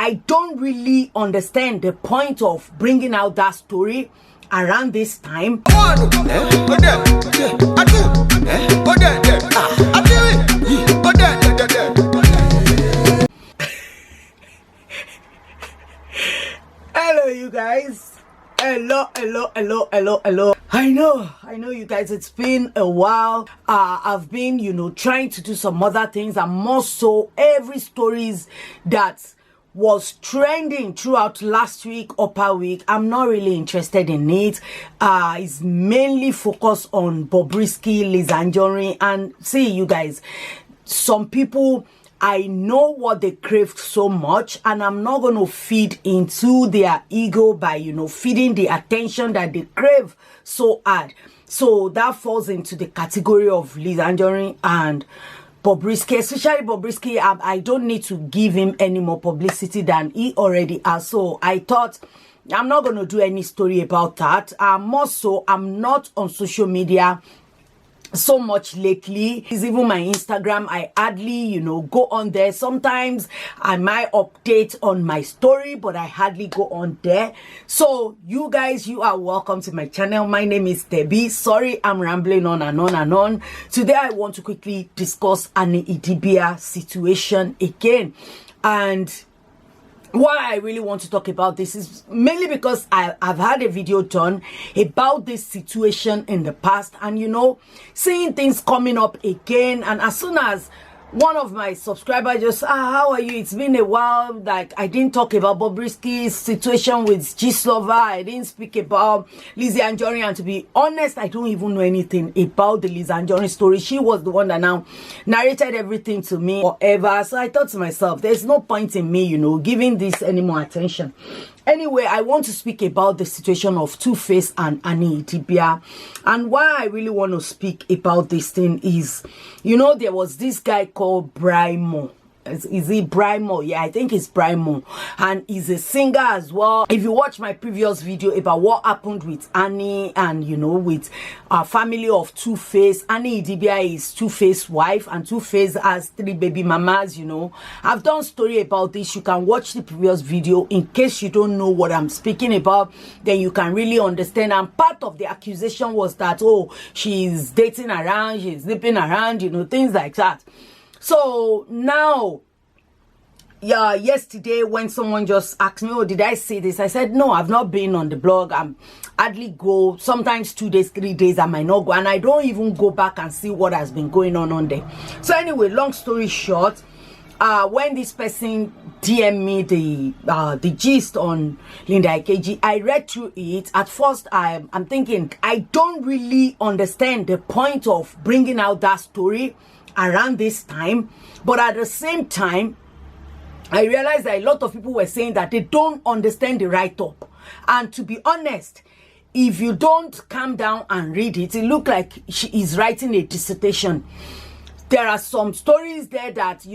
I don't really understand the point of bringing out that story around this time. Hello, you guys. Hello. I know you guys, it's been a while. I've been, trying to do some other things, and more so every stories that was trending throughout last week, upper week, I'm not really interested in it. It's mainly focused on Bobrisky, Liz Anjorin, and see, you guys, some people, I know what they craved so much, and I'm not going to feed into their ego by, feeding the attention that they crave so hard. So that falls into the category of Liz Anjorin and Bobrisky, especially Bobrisky. I don't need to give him any more publicity than he already has. So I thought I'm not going to do any story about that. More so, I'm not on social media so much lately. It's even my Instagram, I hardly go on there. Sometimes I might update on my story, but I hardly go on there. So you guys, you are welcome to my channel. My name is Debbie. Sorry, I'm rambling on and on and on. Today I want to quickly discuss Annie Idibia situation again. And why I really want to talk about this is mainly because I've had a video done about this situation in the past, and seeing things coming up again. And as soon as one of my subscribers just, how are you? It's been a while. Like, I didn't talk about Bobrisky's situation with Gislova. I didn't speak about Liz Anjorin. And to be honest, I don't even know anything about the Liz Anjorin story. She was the one that now narrated everything to me forever. So I thought to myself, there's no point in me, giving this any more attention. Anyway, I want to speak about the situation of Tuface and Annie Idibia. And why I really want to speak about this thing is, there was this guy called Brymo. Is it Brymo? Yeah, I think it's Brymo. And he's a singer as well. If you watch my previous video about what happened with Annie and, with our family of Tuface, Annie Idibia is Tuface's wife, and Tuface has 3 baby mamas, I've done story about this. You can watch the previous video in case you don't know what I'm speaking about. Then you can really understand. And part of the accusation was that, oh, she's dating around, she's sleeping around, things like that. So now, yeah, yesterday when someone just asked me, oh, did I say this? I said, no, I've not been on the blog. I'm hardly go, sometimes 2 days, 3 days, I might not go. And I don't even go back and see what has been going on there. So anyway, long story short, when this person DM me the gist on Linda Ikeji, I read through it. At first, I'm thinking, I don't really understand the point of bringing out that story around this time. But at the same time, I realized that a lot of people were saying that they don't understand the write-up. And to be honest, if you don't calm down and read it, it looks like she is writing a dissertation. There are some stories there that,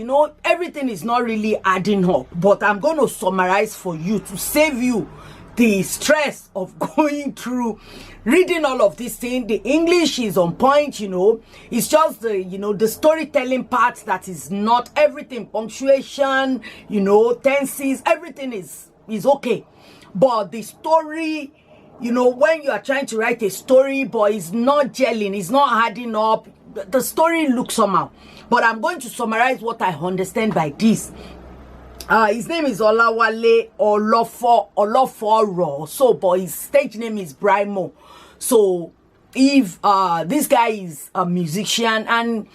everything is not really adding up. But I'm going to summarize for you to save you the stress of going through reading all of this thing. The English is on point, it's just the the storytelling part that is not everything. Punctuation, tenses, everything is okay. But the story, when you are trying to write a story but it's not gelling, it's not adding up, the story looks somehow. But I'm going to summarize what I understand by this. His name is Olawale Oloforo. So, but his stage name is Brymo. So, if this guy is a musician, and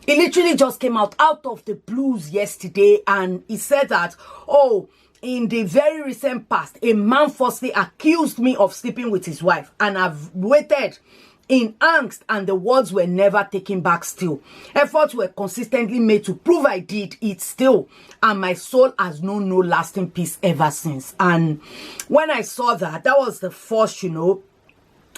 he literally just came out of the blues yesterday, and he said that, oh, in the very recent past, a man falsely accused me of sleeping with his wife, and I've waited in angst, and the words were never taken back still. Efforts were consistently made to prove I did it still, and my soul has known no lasting peace ever since. And when I saw that, that was the first,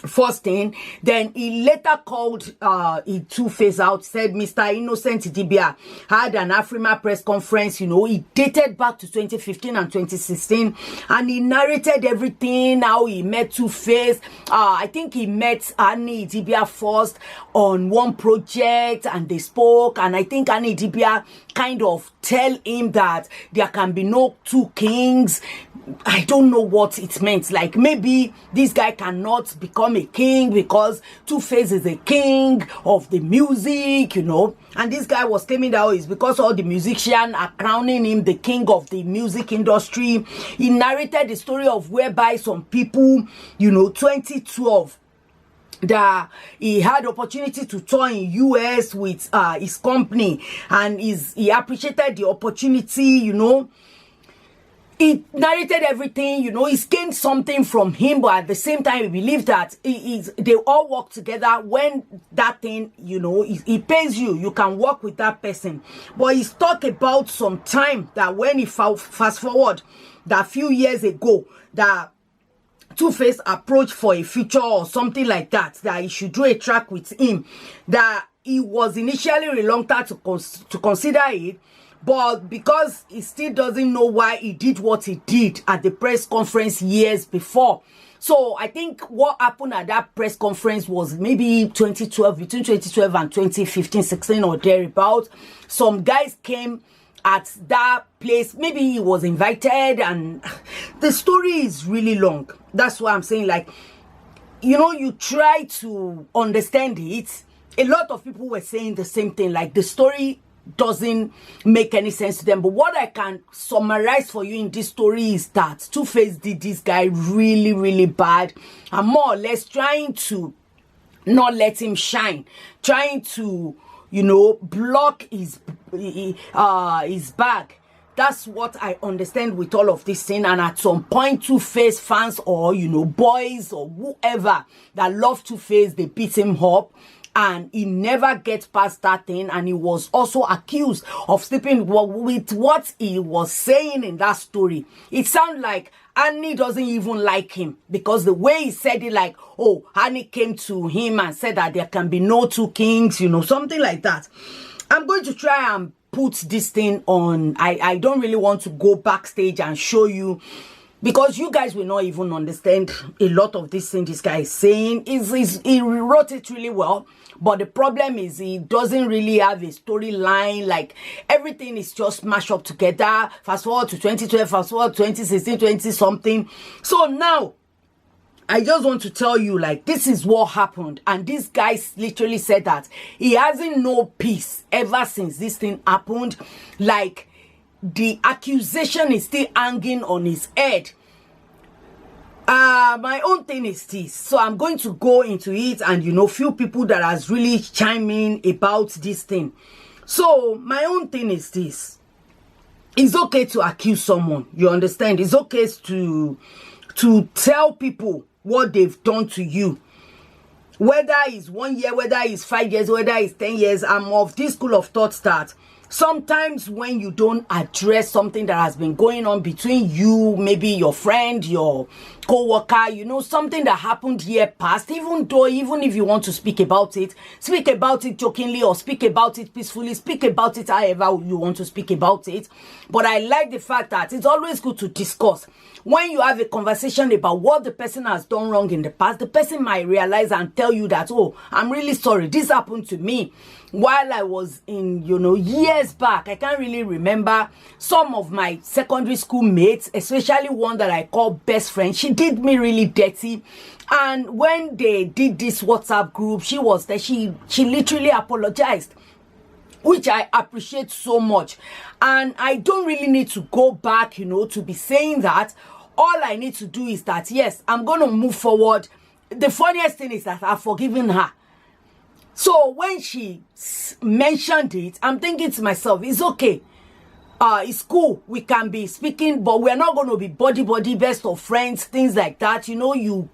First thing, then he later called Tuface out, said Mr. Innocent Idibia had an Afrima press conference, you know, he dated back to 2015 and 2016, and he narrated everything, how he met Tuface. I think he met Annie Idibia first on one project, and they spoke, and I think Annie Idibia kind of tell him that there can be no two kings. I don't know what it meant. Like, maybe this guy cannot become a king because Tuface is a king of the music, you know. And this guy was claiming that it's because all the musicians are crowning him the king of the music industry. He narrated the story of whereby some people, you know, 2012, that he had opportunity to tour in US with his company, and he appreciated the opportunity, you know. He narrated everything, you know, he's gained something from him, but at the same time, he believed that they all work together. When that thing, you know, he pays you, you can work with that person. But he's talked about some time that when he fast forward, that few years ago, that Tuface approached for a feature or something like that, that he should do a track with him, that he was initially reluctant to consider it. But because he still doesn't know why he did what he did at the press conference years before. So I think what happened at that press conference was maybe 2012, between 2012 and 2015, 16 or thereabout. Some guys came at that place. Maybe he was invited, and the story is really long. That's why I'm saying, like, you know, you try to understand it. A lot of people were saying the same thing, like the story doesn't make any sense to them. But what I can summarize for you in this story is that Tuface did this guy really, really bad, and more or less trying to not let him shine, trying to, you know, block his bag. That's what I understand with all of this thing. And at some point, Tuface fans, or, you know, boys or whoever that love Tuface, they beat him up, and he never gets past that thing. And he was also accused of sleeping with what he was saying in that story. It sounds like Annie doesn't even like him, because the way he said it, like, oh, Annie came to him and said that there can be no two kings, you know, something like that. I'm going to try and put this thing on. I don't really want to go backstage and show you, because you guys will not even understand a lot of this thing this guy is saying. He wrote it really well, but the problem is he doesn't really have a storyline. Like, everything is just mashed up together. Fast forward to 2012, fast forward 2016, 20 something. So now, I just want to tell you, like, this is what happened. And this guy literally said that he hasn't known peace ever since this thing happened. Like, the accusation is still hanging on his head. My own thing is this. So I'm going to go into it, and, you know, few people that has really chimed in about this thing. So my own thing is this. It's okay to accuse someone. You understand? It's okay to tell people what they've done to you. Whether it's 1 year, whether it's 5 years, whether it's 10 years, I'm of this school of thought that sometimes when you don't address something that has been going on between you, maybe your friend, your co-worker, you know, something that happened year past, even if you want to speak about it jokingly, or speak about it peacefully, speak about it however you want to speak about it. But I like the fact that it's always good to discuss. When you have a conversation about what the person has done wrong in the past, the person might realize and tell you that, oh, I'm really sorry, this happened to me while I was in, you know, years back. I can't really remember. Some of my secondary school mates, especially one that I call best friend, she did me really dirty. And when they did this WhatsApp group, she was there, she literally apologized, which I appreciate so much. And I don't really need to go back, you know, to be saying that. All I need to do is that, yes, I'm going to move forward. The funniest thing is that I've forgiven her. So when she mentioned it, I'm thinking to myself, it's okay. it's cool, we can be speaking, but we're not going to be body best of friends, things like that. You know, you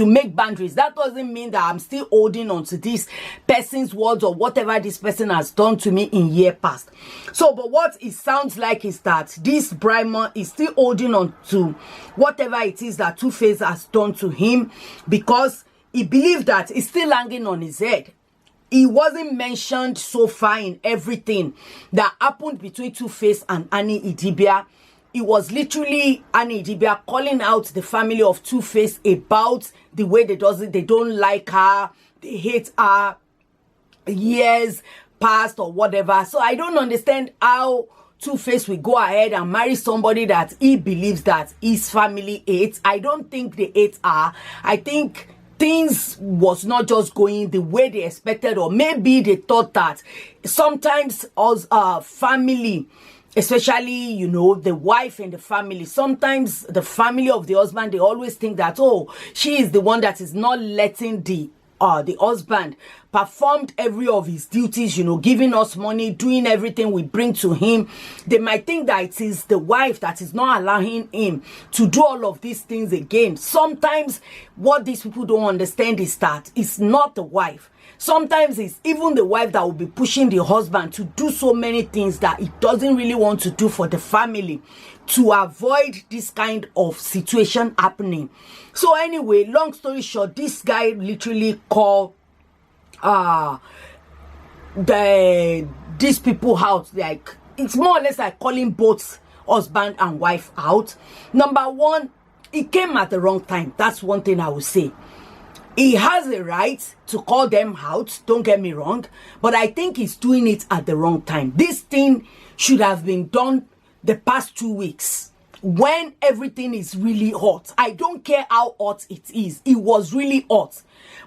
make boundaries. That doesn't mean that I'm still holding on to this person's words or whatever this person has done to me in year past. So, but what it sounds like is that this Brymo is still holding on to whatever it is that Tuface has done to him, because he believed that it's still hanging on his head. He wasn't mentioned so far in everything that happened between Tuface and Annie Idibia. It was literally Annie Idibia calling out the family of Tuface about the way they don't like her, they hate her, years past or whatever. So I don't understand how Tuface will go ahead and marry somebody that he believes that his family hates. I don't think they hate her. I think things was not just going the way they expected, or maybe they thought that sometimes as family, especially, you know, the wife and the family, sometimes the family of the husband, they always think that, oh, she is the one that is not letting the husband performed every of his duties, you know, giving us money, doing everything we bring to him. They might think that it is the wife that is not allowing him to do all of these things again. Sometimes what these people don't understand is that it's not the wife. Sometimes it's even the wife that will be pushing the husband to do so many things that he doesn't really want to do for the family, to avoid this kind of situation happening. So anyway, long story short, this guy literally called these people out. Like, it's more or less like calling both husband and wife out. Number one, it came at the wrong time. That's one thing I would say. He has a right to call them out, don't get me wrong, but I think he's doing it at the wrong time. This thing should have been done the past 2 weeks, when everything is really hot. I don't care how hot it is. It was really hot.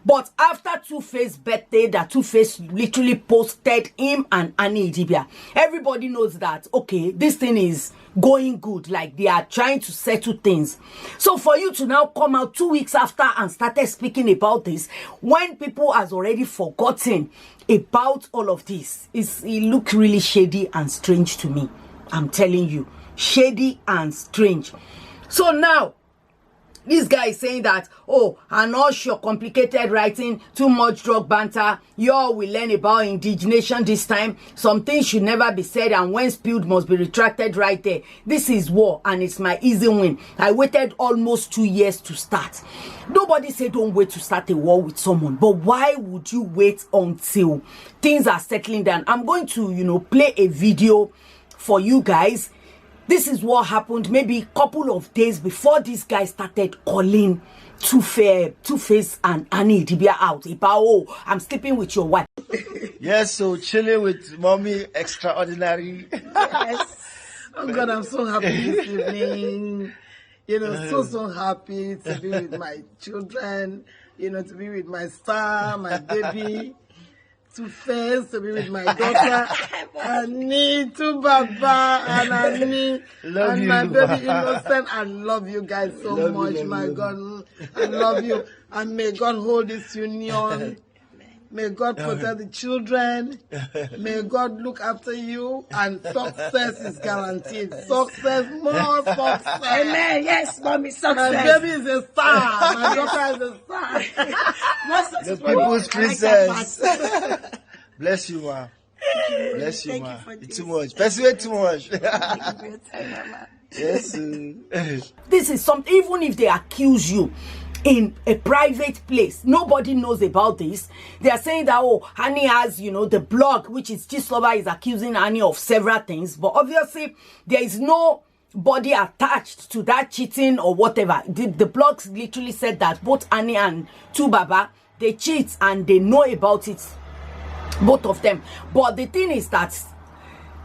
But after Tuface's birthday, that Tuface literally posted him and Annie Idibia, everybody knows that, okay, this thing is going good. Like, they are trying to settle things. So for you to now come out 2 weeks after and started speaking about this, when people has already forgotten about all of this, it looked really shady and strange to me. I'm telling you, shady and strange. So now, this guy is saying that, oh, and all your complicated writing, too much drug banter, you all will learn about indignation this time. Some things should never be said, and when spilled must be retracted right there. This is war, and it's my easy win. I waited almost 2 years to start. Nobody said don't wait to start a war with someone, but why would you wait until things are settling down? I'm going to, you know, play a video for you guys. This is what happened maybe a couple of days before this guy started calling Tuface and Annie Idibia out about, oh, I'm sleeping with your wife. Yes, so chilling with mommy, extraordinary. Yes. Oh God, I'm so happy this evening. You know, so happy to be with my children, you know, to be with my star, my baby. Tuface, to be with my daughter, Annie, Baba, and Annie, and my baby Innocent. I love you guys so much, my God. I love you. And may God hold this union. May God protect the children. May God look after you. And success is guaranteed. Success, more success. Amen. Yes, mommy, success. My baby is a star. My daughter is a star. The people's princess. Bless you, ma. Bless you, ma. It's too much. Persuade too much. Yes. This is something, even if they accuse you in a private place, nobody knows about this. They are saying that, oh, Annie has, you know, the blog, which is Chislova is accusing Annie of several things. But obviously, there is no body attached to that cheating or whatever. The blogs literally said that both Annie and Baba, they cheat and they know about it. Both of them. But the thing is that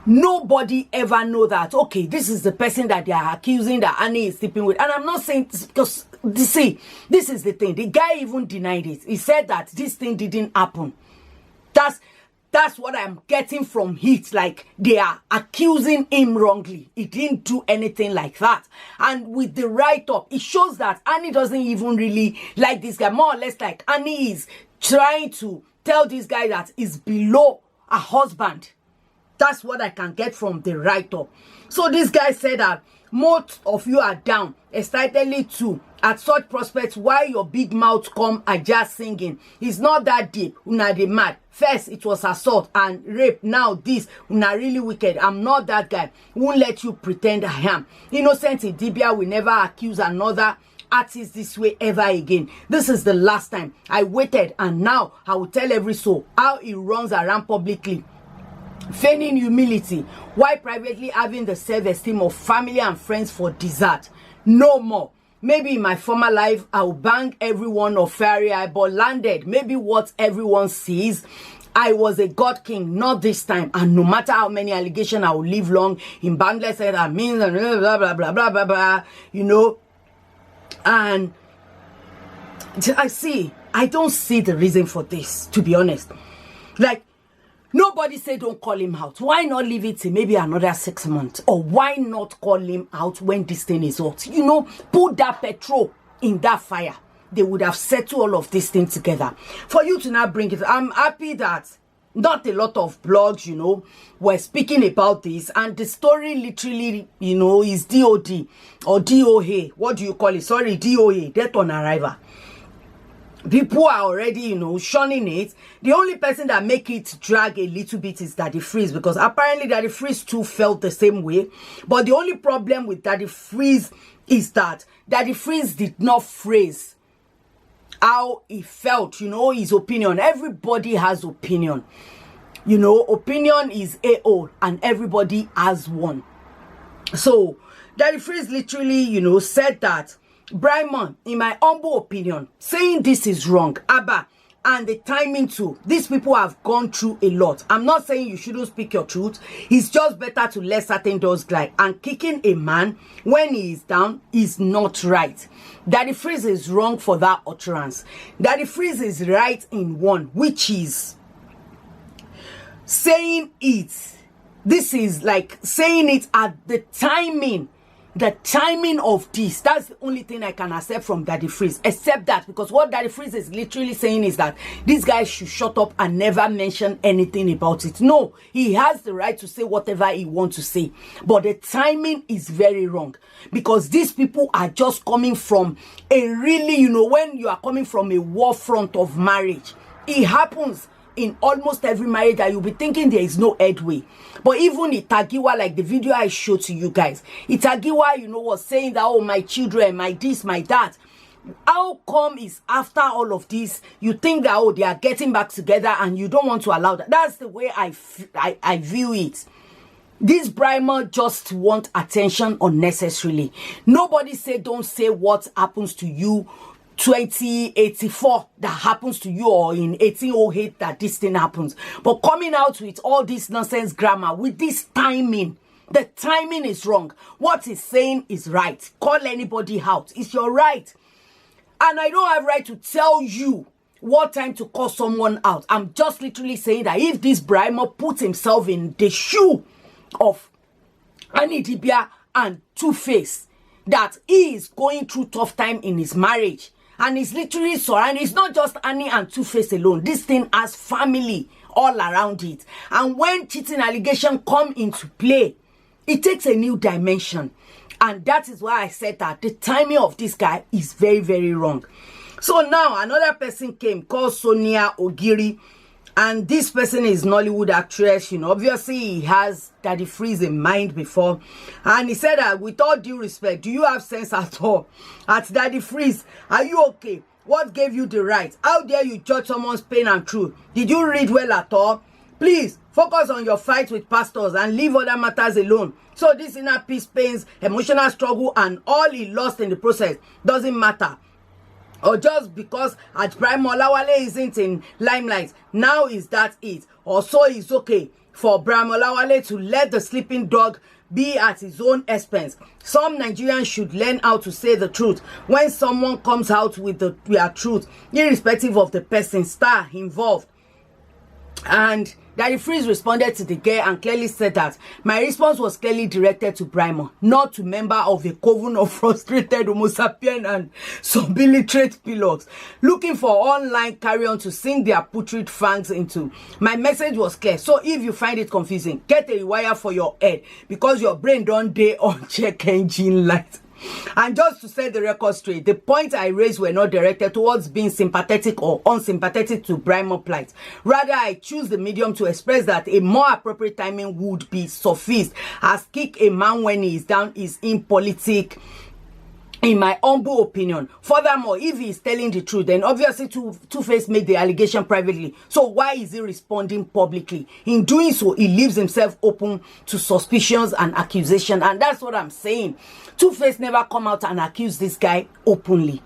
nobody ever know that, okay, this is the person that they are accusing that Annie is sleeping with. And I'm not saying this because, see, this is the thing. The guy even denied it. He said that this thing didn't happen. That's what I'm getting from it. Like, they are accusing him wrongly. He didn't do anything like that. And with the write-up, it shows that Annie doesn't even really like this guy. More or less like Annie is trying to tell this guy that is below a husband. That's what I can get from the write-up. So this guy said that most of you are down, excitedly too, at such prospects while your big mouth come are just singing. It's not that deep. Una dey mad. First it was assault and rape. Now this. Una really wicked. I'm not that guy. Won't let you pretend I am. Innocent Idibia will never accuse another artist this way ever again. This is the last time. I waited and now I will tell every soul how he runs around publicly, feigning humility while privately having the self-esteem of family and friends for dessert. No more. Maybe in my former life I'll bang everyone of fairy eye, but landed maybe what everyone sees. I was a god king, not this time. And no matter how many allegations, I will live long in boundless head and means and blah blah blah blah blah blah. You know, and I don't see the reason for this, to be honest. Like, nobody say don't call him out. Why not leave it till maybe another 6 months? Or why not call him out when this thing is hot? You know, put that petrol in that fire. They would have settled all of these things together. For you to now bring it, I'm happy that not a lot of blogs, you know, were speaking about this. And the story literally, you know, is DOD or DOA. What do you call it? Sorry, DOA, death on arrival. People are already, you know, shunning it. The only person that make it drag a little bit is Daddy Freeze, because apparently Daddy Freeze too felt the same way. But the only problem with Daddy Freeze is that Daddy Freeze did not phrase how he felt, you know, his opinion. Everybody has opinion. You know, opinion is AO and everybody has one. So Daddy Freeze literally, you know, said that Brymo, in my humble opinion, saying this is wrong. Abba, and the timing too. These people have gone through a lot. I'm not saying you shouldn't speak your truth. It's just better to let certain doors glide. And kicking a man when he is down is not right. Daddy Freeze is wrong for that utterance. Daddy Freeze is right in one, which is saying it. This is like saying it at the timing. The timing of this, that's the only thing I can accept from Daddy Freeze. Except that, because what Daddy Freeze is literally saying is that this guy should shut up and never mention anything about it. No, he has the right to say whatever he wants to say. But the timing is very wrong. Because these people are just coming from a really, you know, when you are coming from a war front of marriage, it happens in almost every marriage that you'll be thinking there is no headway. But even Itagiwa, like the video I showed to you guys, Itagiwa, you know, was saying that, oh, my children, my this, my that. How come is after all of this, you think that, oh, they are getting back together and you don't want to allow that? That's the way I view it. This Brymo just want attention unnecessarily. Nobody say don't say what happens to you 2084 that happens to you, or in 1808 that this thing happens. But coming out with all this nonsense grammar, with this timing, the timing is wrong. What he's saying is right. Call anybody out. It's your right. And I don't have right to tell you what time to call someone out. I'm just literally saying that if this Brymo puts himself in the shoe of Idibia and Tuface, that he is going through tough time in his marriage. And it's literally surrounded. It's not just Annie and Tuface alone. This thing has family all around it. And when cheating allegations come into play, it takes a new dimension. And that is why I said that the timing of this guy is very, very wrong. So now another person came called Sonia Ogiri. And this person is Nollywood actress, you know. Obviously, he has Daddy Freeze in mind before. And he said that with all due respect, do you have sense at all? At Daddy Freeze, are you okay? What gave you the right? How dare you judge someone's pain and truth? Did you read well at all? Please, focus on your fight with pastors and leave other matters alone. So this inner peace, pains, emotional struggle, and all he lost in the process doesn't matter. Or just because at Brymo Lawale isn't in limelight, now is that it? Or so it's okay for Brymo Lawale to let the sleeping dog be at his own expense. Some Nigerians should learn how to say the truth when someone comes out with their truth, irrespective of the person star involved. And Daddy Freeze responded to the girl and clearly said that my response was clearly directed to Brymo, not to member of a coven of frustrated Homo sapien and some illiterate pilots looking for online carry-on to sink their putrid fangs into. My message was clear. So if you find it confusing, get a rewire for your head because your brain don't day on check engine light. And just to set the record straight, the points I raised were not directed towards being sympathetic or unsympathetic to Brymo plight. Rather, I choose the medium to express that a more appropriate timing would be sufficed, as kick a man when he is down is impolitic, in my humble opinion. Furthermore, if he is telling the truth, then obviously Tuface made the allegation privately. So why is he responding publicly? In doing so, he leaves himself open to suspicions and accusation. And that's what I'm saying. Tuface never come out and accuse this guy openly.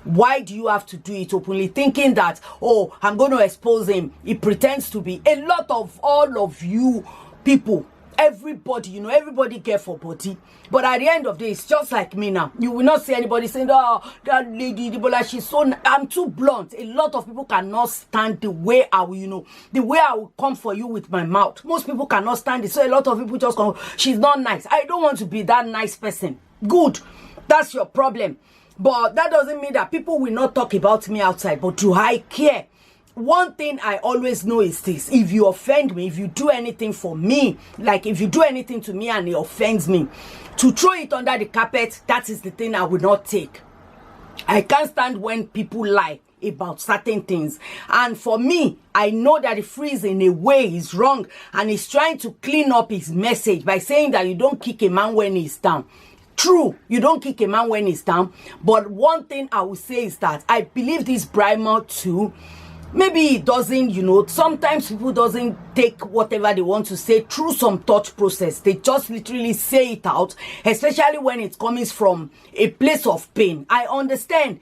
Why do you have to do it openly? Thinking that, oh, I'm going to expose him. He pretends to be. A lot of all of you people, everybody, you know, everybody care for body. But at the end of the day, it's just like me now. You will not see anybody saying, oh, that lady, Ebola, she's so... I'm too blunt. A lot of people cannot stand the way I will, you know, the way I will come for you with my mouth. Most people cannot stand it. So a lot of people just come, she's not nice. I don't want to be that nice person. Good. That's your problem. But that doesn't mean that people will not talk about me outside. But do I care? One thing I always know is this: if you offend me, if you do anything for me, like if you do anything to me and it offends me, to throw it under the carpet, that is the thing I will not take. I can't stand when people lie about certain things. And for me, I know that the Freeze in a way is wrong and he's trying to clean up his message by saying that you don't kick a man when he's down. True, you don't kick a man when he's down. But one thing I will say is that I believe this Brymo too, maybe it doesn't, you know, sometimes people doesn't take whatever they want to say through some thought process. They just literally say it out, especially when it comes from a place of pain. I understand.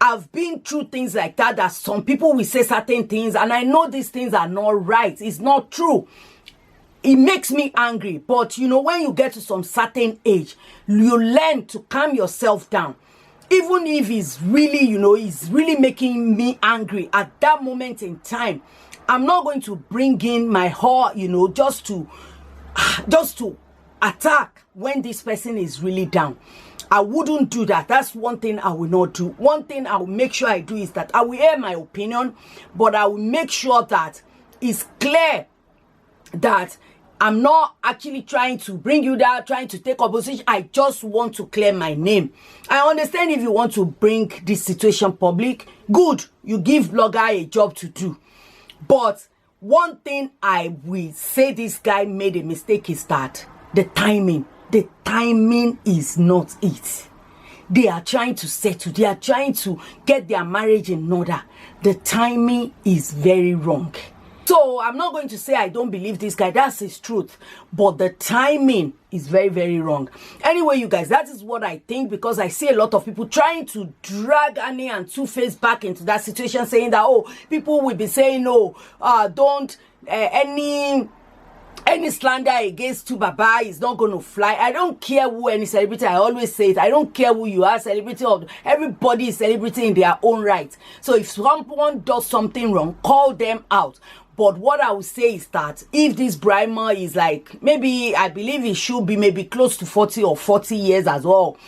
I've been through things like that, that some people will say certain things, and I know these things are not right. It's not true. It makes me angry. But, you know, when you get to some certain age, you learn to calm yourself down. Even if it's really, you know, it's really making me angry at that moment in time, I'm not going to bring in my heart, you know, just to attack when this person is really down. I wouldn't do that. That's one thing I will not do. One thing I will make sure I do is that I will air my opinion, but I will make sure that it's clear that I'm not actually trying to bring you down, trying to take opposition. I just want to clear my name. I understand if you want to bring this situation public, good. You give blogger a job to do. But one thing I will say this guy made a mistake is that the timing. The timing is not it. They are trying to settle. They are trying to get their marriage in order. The timing is very wrong. So I'm not going to say I don't believe this guy. That's his truth. But the timing is very, very wrong. Anyway, you guys, that is what I think, because I see a lot of people trying to drag Annie and Tuface back into that situation, saying that, oh, people will be saying, no, don't, any slander against Baba is not going to fly. I don't care who any celebrity, I always say it. I don't care who you are, celebrity, or everybody is celebrity in their own right. So if someone does something wrong, call them out. But what I would say is that if this Brymo is like, maybe, I believe it should be maybe close to 40 or 40 years as well.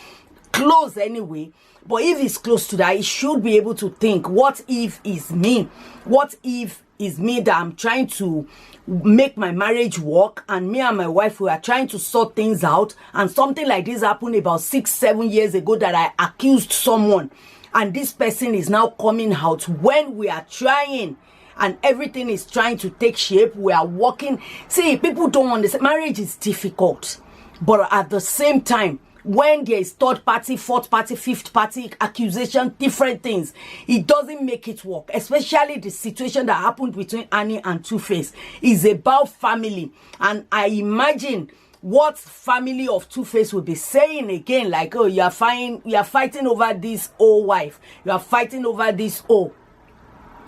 Close anyway. But if it's close to that, it should be able to think, what if it's me? What if it's me that I'm trying to make my marriage work, and me and my wife, we are trying to sort things out, and something like this happened about 6-7 years ago that I accused someone, and this person is now coming out when we are trying and everything is trying to take shape. We are working. See, people don't understand. Marriage is difficult. But at the same time, when there is third party, fourth party, fifth party, accusation, different things, it doesn't make it work. Especially the situation that happened between Annie and Tuface is about family. And I imagine what family of Tuface will be saying again, like, oh, you are fighting over this old wife. You are fighting over this old.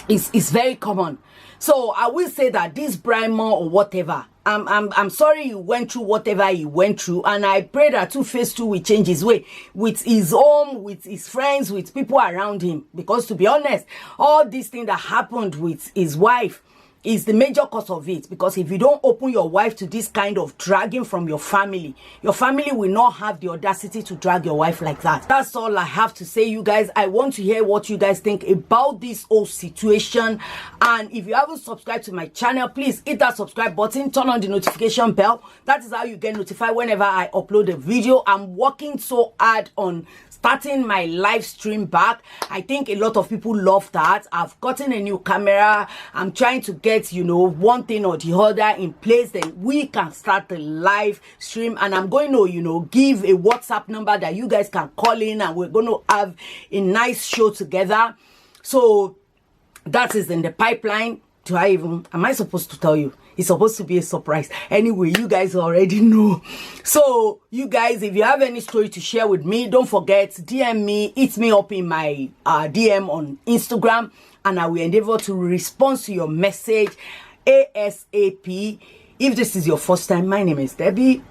It's very common. So I will say that this Brymo or whatever, I'm sorry you went through whatever you went through, and I pray that Tuface too will change his way with his home, with his friends, with people around him. Because to be honest, all these things that happened with his wife, is the major cause of it, because if you don't open your wife to this kind of dragging from your family will not have the audacity to drag your wife like that. That's all I have to say, you guys. I want to hear what you guys think about this whole situation. And if you haven't subscribed to my channel, please hit that subscribe button, turn on the notification bell. That is how you get notified whenever I upload a video. I'm working so hard on starting my live stream back. I think a lot of people love that. I've gotten a new camera. I'm trying to get, you know, one thing or the other in place, then we can start the live stream. And I'm going to, you know, give a WhatsApp number that you guys can call in, and we're going to have a nice show together. So that is in the pipeline. Am I supposed to tell you? It's supposed to be a surprise. Anyway, you guys already know. So, you guys, if you have any story to share with me, don't forget, DM me, hit me up in my DM on Instagram, and I will endeavor to respond to your message ASAP. If this is your first time, my name is Debbie.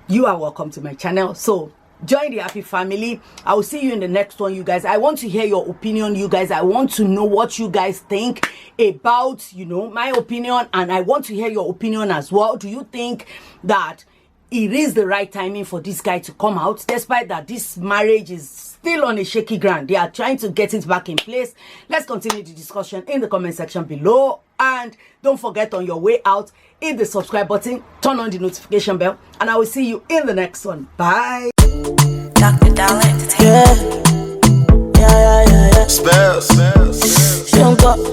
You are welcome to my channel. So, join the happy family. I will see you in the next one, you guys. I want to hear your opinion, you guys. I want to know what you guys think about, you know, my opinion, and I want to hear your opinion as well. Do you think that it is the right timing for this guy to come out, despite that this marriage is still on a shaky ground? They are trying to get it back in place. Let's continue the discussion in the comment section below. And don't forget, on your way out, hit the subscribe button, turn on the notification bell, and I will see you in the next one. Bye. Dr. Dollar Entertainment. Yeah. Spells.